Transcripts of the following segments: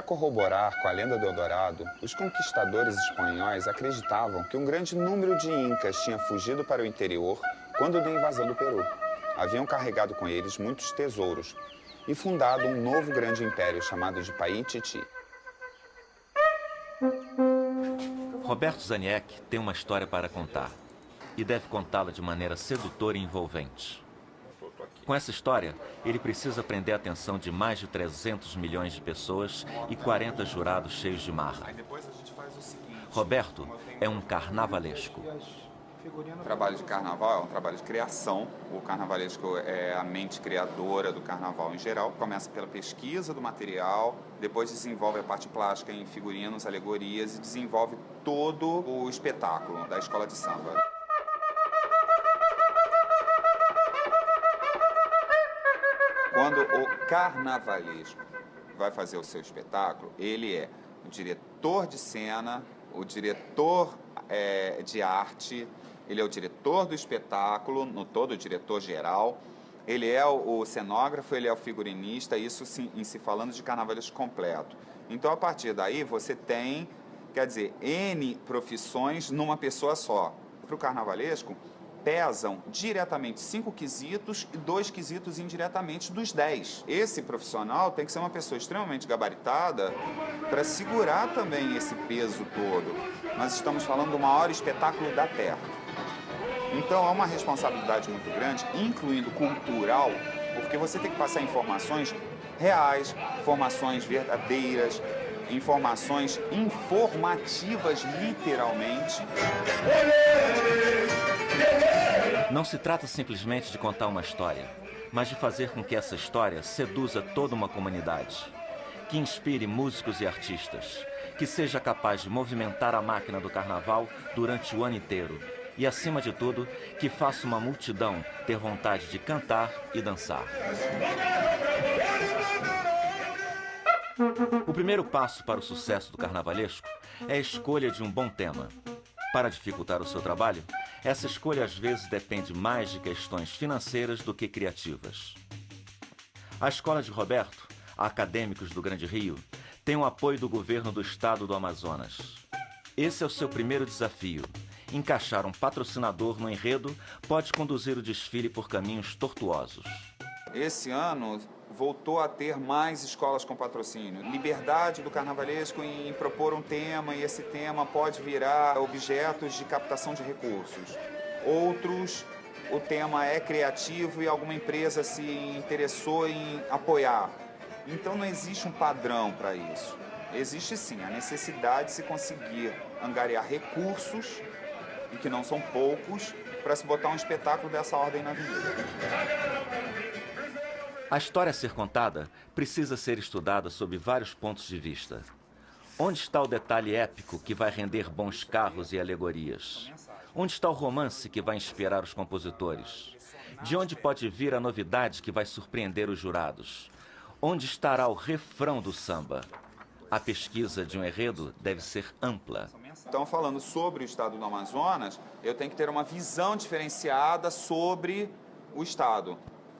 Para corroborar com a lenda do Eldorado, os conquistadores espanhóis acreditavam que um grande número de incas tinha fugido para o interior quando da invasão do Peru. Haviam carregado com eles muitos tesouros e fundado um novo grande império chamado de Paititi. Roberto Zaniek tem uma história para contar e deve contá-la de maneira sedutora e envolvente. Com essa história, ele precisa prender a atenção de mais de 300 milhões de pessoas e 40 jurados cheios de marra. Roberto é um carnavalesco. O trabalho de carnaval é um trabalho de criação. O carnavalesco é a mente criadora do carnaval em geral. Começa pela pesquisa do material, depois desenvolve a parte plástica em figurinos, alegorias e desenvolve todo o espetáculo da escola de samba. Quando o carnavalesco vai fazer o seu espetáculo, ele é o diretor de cena, o diretor de arte, ele é o diretor do espetáculo, no todo o diretor geral, ele é o cenógrafo, ele é o figurinista, isso em se falando de carnavalesco completo. Então, a partir daí, você tem, quer dizer, N profissões numa pessoa só. Para o carnavalesco, pesam diretamente 5 quesitos e 2 quesitos indiretamente dos 10. Esse profissional tem que ser uma pessoa extremamente gabaritada para segurar também esse peso todo. Nós estamos falando do maior espetáculo da Terra. Então é uma responsabilidade muito grande, incluindo cultural, porque você tem que passar informações reais, informações verdadeiras, informações informativas, literalmente. Não se trata simplesmente de contar uma história, mas de fazer com que essa história seduza toda uma comunidade, que inspire músicos e artistas, que seja capaz de movimentar a máquina do carnaval durante o ano inteiro e, acima de tudo, que faça uma multidão ter vontade de cantar e dançar. O primeiro passo para o sucesso do carnavalesco é a escolha de um bom tema. Para dificultar o seu trabalho, essa escolha às vezes depende mais de questões financeiras do que criativas. A escola de Roberto, Acadêmicos do Grande Rio, tem o apoio do governo do estado do Amazonas. Esse é o seu primeiro desafio. Encaixar um patrocinador no enredo pode conduzir o desfile por caminhos tortuosos. Esse ano voltou a ter mais escolas com patrocínio. Liberdade do carnavalesco em propor um tema, e esse tema pode virar objetos de captação de recursos. Outros, o tema é criativo e alguma empresa se interessou em apoiar. Então não existe um padrão para isso. Existe sim a necessidade de se conseguir angariar recursos, e que não são poucos, para se botar um espetáculo dessa ordem na avenida. A história a ser contada precisa ser estudada sob vários pontos de vista. Onde está o detalhe épico que vai render bons carros e alegorias? Onde está o romance que vai inspirar os compositores? De onde pode vir a novidade que vai surpreender os jurados? Onde estará o refrão do samba? A pesquisa de um enredo deve ser ampla. Então, falando sobre o estado do Amazonas, eu tenho que ter uma visão diferenciada sobre o estado,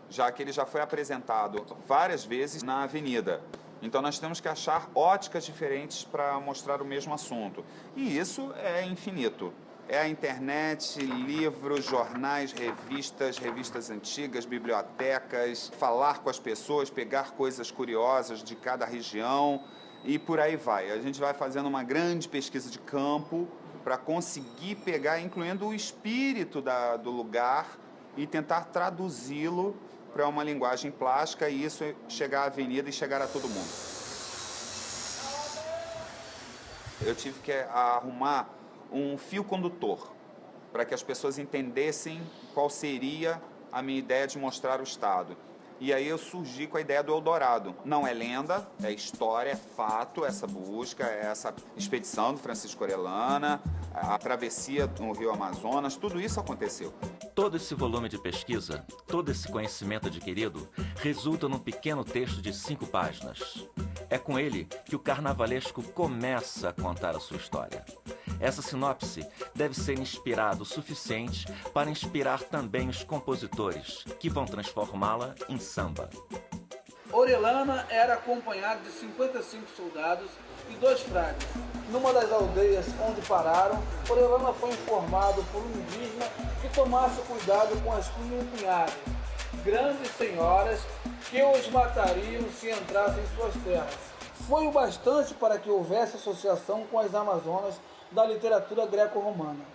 já que ele já foi apresentado várias vezes na avenida. Então nós temos que achar óticas diferentes para mostrar o mesmo assunto. E isso é infinito. É a internet, livros, jornais, revistas antigas, bibliotecas, falar com as pessoas, pegar coisas curiosas de cada região e por aí vai. A gente vai fazendo uma grande pesquisa de campo para conseguir pegar, incluindo o espírito do lugar, e tentar traduzi-lo para uma linguagem plástica e isso chegar à avenida e chegar a todo mundo. Eu tive que arrumar um fio condutor para que as pessoas entendessem qual seria a minha ideia de mostrar o estado. E aí eu surgi com a ideia do Eldorado. Não é lenda, é história, é fato, essa busca, essa expedição do Francisco Orellana, a travessia no Rio Amazonas, tudo isso aconteceu. Todo esse volume de pesquisa, todo esse conhecimento adquirido, resulta num pequeno texto de 5 páginas. É com ele que o carnavalesco começa a contar a sua história. Essa sinopse deve ser inspirada o suficiente para inspirar também os compositores, que vão transformá-la em samba. Orellana era acompanhado de 55 soldados e 2 frades. Numa das aldeias onde pararam, Orellana foi informado por um indígena que tomasse cuidado com as que empunharem, grandes senhoras que os matariam se entrassem em suas terras. Foi o bastante para que houvesse associação com as Amazonas da literatura greco-romana.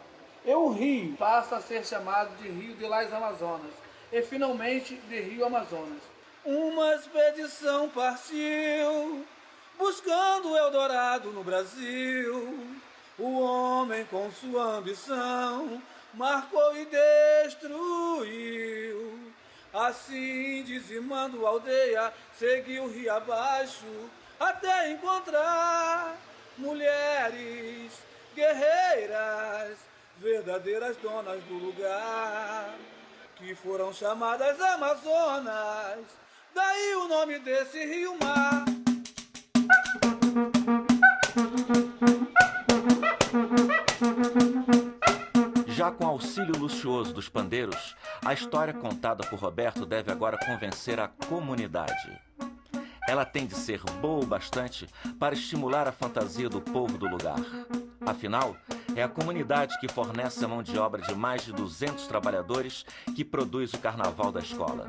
E o rio passa a ser chamado de Rio de las Amazonas e finalmente de Rio Amazonas. Uma expedição partiu, buscando o Eldorado no Brasil. O homem com sua ambição marcou e destruiu. Assim, dizimando a aldeia, seguiu o rio abaixo, até encontrar mulheres guerreiras, verdadeiras donas do lugar, que foram chamadas Amazonas. Daí o nome desse rio-mar. Já com auxílio luxuoso dos pandeiros, a história contada por Roberto deve agora convencer a comunidade. Ela tem de ser boa o bastante para estimular a fantasia do povo do lugar. Afinal, é a comunidade que fornece a mão de obra de mais de 200 trabalhadores que produz o carnaval da escola.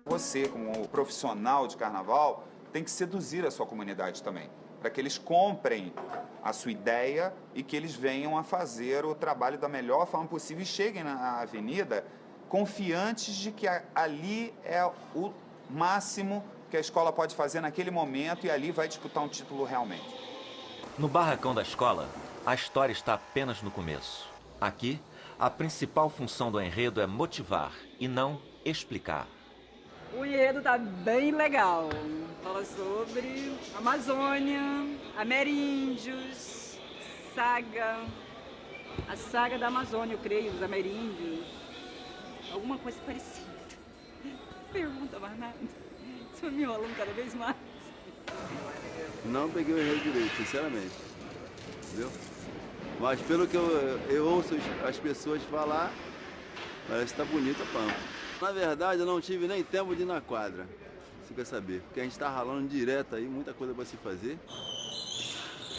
Você, como profissional de carnaval, tem que seduzir a sua comunidade também, para que eles comprem a sua ideia e que eles venham a fazer o trabalho da melhor forma possível e cheguem na avenida confiantes de que ali é o máximo que a escola pode fazer naquele momento e ali vai disputar um título realmente. No barracão da escola, a história está apenas no começo. Aqui, a principal função do enredo é motivar e não explicar. O enredo tá bem legal. Fala sobre Amazônia, ameríndios, a saga da Amazônia, eu creio, os ameríndios. Alguma coisa parecida. Pergunta mais nada. Estou me enrolando cada vez mais. Não peguei o enredo direito, sinceramente. Entendeu? Mas pelo que eu ouço as pessoas falar, parece que tá bonita a pampa. Na verdade, eu não tive nem tempo de ir na quadra, se quer saber, porque a gente está ralando direto aí, muita coisa para se fazer.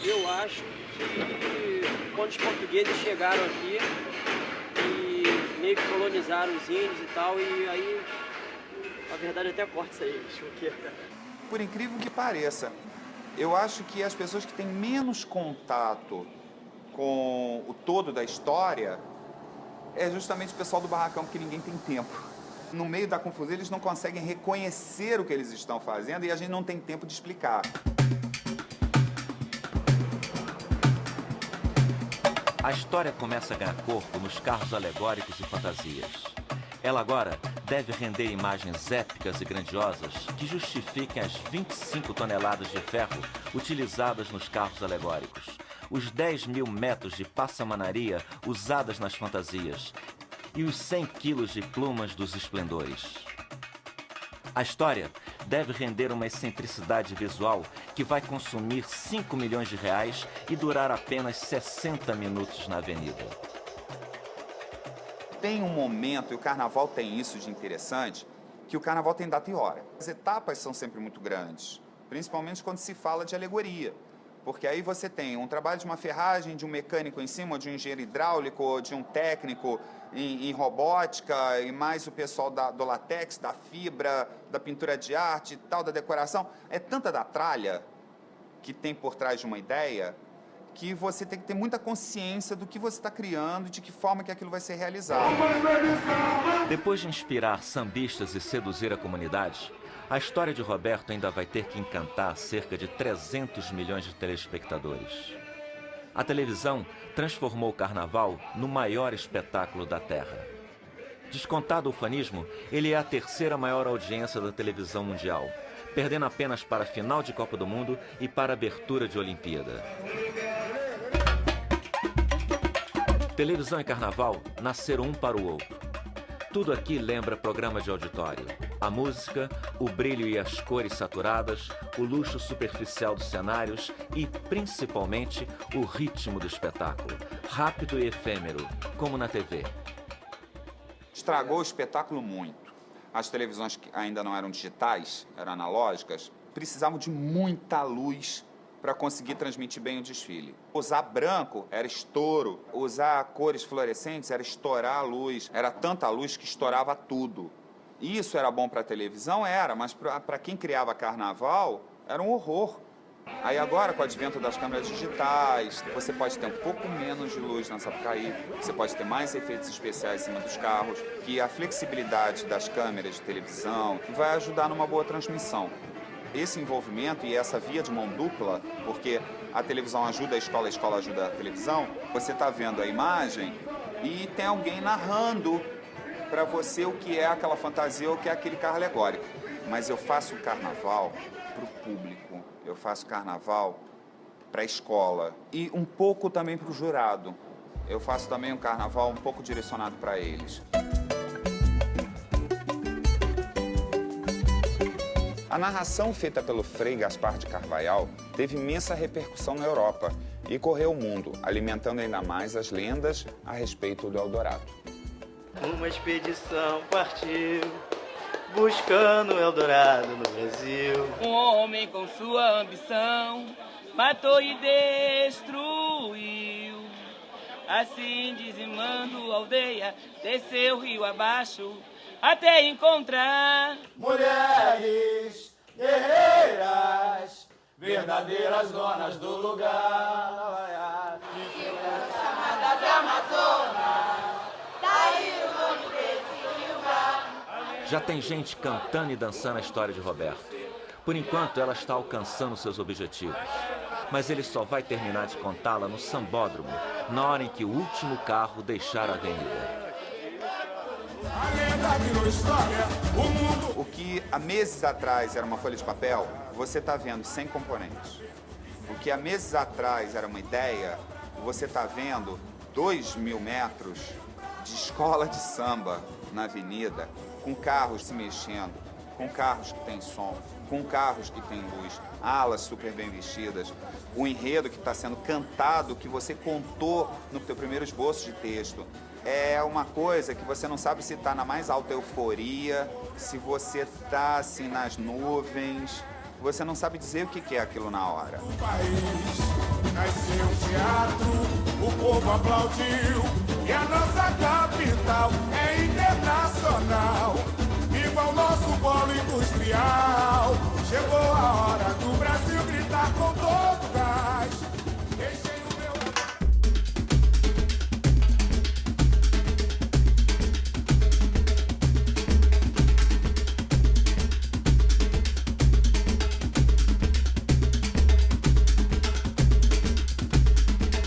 Eu acho que quando os portugueses chegaram aqui e meio que colonizaram os índios e tal, e aí, a verdade até corta isso aí, porque... Por incrível que pareça, eu acho que as pessoas que têm menos contato com o todo da história é justamente o pessoal do barracão, porque ninguém tem tempo. No meio da confusão, eles não conseguem reconhecer o que eles estão fazendo e a gente não tem tempo de explicar. A história começa a ganhar corpo nos carros alegóricos e fantasias. Ela agora deve render imagens épicas e grandiosas que justifiquem as 25 toneladas de ferro utilizadas nos carros alegóricos, os 10.000 metros de passamanaria usadas nas fantasias e os 100 quilos de plumas dos esplendores. A história deve render uma excentricidade visual que vai consumir 5 milhões de reais e durar apenas 60 minutos na avenida. Tem um momento, e o carnaval tem isso de interessante, que o carnaval tem data e hora. As etapas são sempre muito grandes, principalmente quando se fala de alegoria. Porque aí você tem um trabalho de uma ferragem, de um mecânico em cima, de um engenheiro hidráulico, de um técnico em robótica, e mais o pessoal do latex, da fibra, da pintura de arte e tal, da decoração. É tanta da tralha que tem por trás de uma ideia que você tem que ter muita consciência do que você está criando e de que forma que aquilo vai ser realizado. Depois de inspirar sambistas e seduzir a comunidade, a história de Roberto ainda vai ter que encantar cerca de 300 milhões de telespectadores. A televisão transformou o carnaval no maior espetáculo da Terra. Descontado o ufanismo, ele é a terceira maior audiência da televisão mundial, perdendo apenas para a final de Copa do Mundo e para a abertura de Olimpíada. Televisão e carnaval nasceram um para o outro. Tudo aqui lembra programa de auditório. A música, o brilho e as cores saturadas, o luxo superficial dos cenários e, principalmente, o ritmo do espetáculo. Rápido e efêmero, como na TV. Estragou o espetáculo muito. as televisões que ainda não eram digitais, eram analógicas, precisavam de muita luz para conseguir transmitir bem o desfile. Usar branco era estouro, usar cores fluorescentes era estourar a luz. Era tanta luz que estourava tudo. Isso era bom para a televisão? Era, mas para quem criava carnaval, era um horror. Aí agora, com o advento das câmeras digitais, você pode ter um pouco menos de luz na Sapucaí, você pode ter mais efeitos especiais em cima dos carros, que a flexibilidade das câmeras de televisão vai ajudar numa boa transmissão. Esse envolvimento e essa via de mão dupla, porque a televisão ajuda a escola ajuda a televisão, você está vendo a imagem e tem alguém narrando para você o que é aquela fantasia ou o que é aquele carro alegórico. Mas eu faço carnaval para o público, eu faço carnaval para a escola e um pouco também para o jurado. Eu faço também um carnaval um pouco direcionado para eles. A narração feita pelo Frei Gaspar de Carvalhal teve imensa repercussão na Europa e correu o mundo, alimentando ainda mais as lendas a respeito do Eldorado. Uma expedição partiu, buscando o Eldorado no Brasil. Um homem com sua ambição matou e destruiu. Assim dizimando a aldeia, desceu rio abaixo, até encontrar mulheres guerreiras, verdadeiras donas do lugar. Chamadas de Amazonas, daí o nome desse rio. Já tem gente cantando e dançando a história de Roberto. Por enquanto, ela está alcançando seus objetivos. Mas ele só vai terminar de contá-la no sambódromo, na hora em que o último carro deixar a avenida. O que há meses atrás era uma folha de papel, você está vendo 100 componentes. O que há meses atrás era uma ideia, você está vendo 2.000 metros de escola de samba na avenida, com carros se mexendo, com carros que têm som, com carros que têm luz, alas super bem vestidas, o enredo que está sendo cantado, que você contou no teu primeiro esboço de texto. É uma coisa que você não sabe se está na mais alta euforia, se você está assim nas nuvens, você não sabe dizer o que é aquilo na hora. O país nasceu um teatro, o povo aplaudiu, e a nossa capital é internacional. Viva o nosso polo industrial, chegou a hora do Brasil gritar com todo gás. Deixem o meu...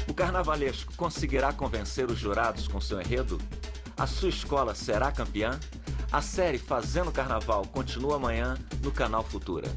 O carnavalesco conseguirá convencer os jurados com seu enredo? A sua escola será campeã? A série Fazendo Carnaval continua amanhã no canal Futura.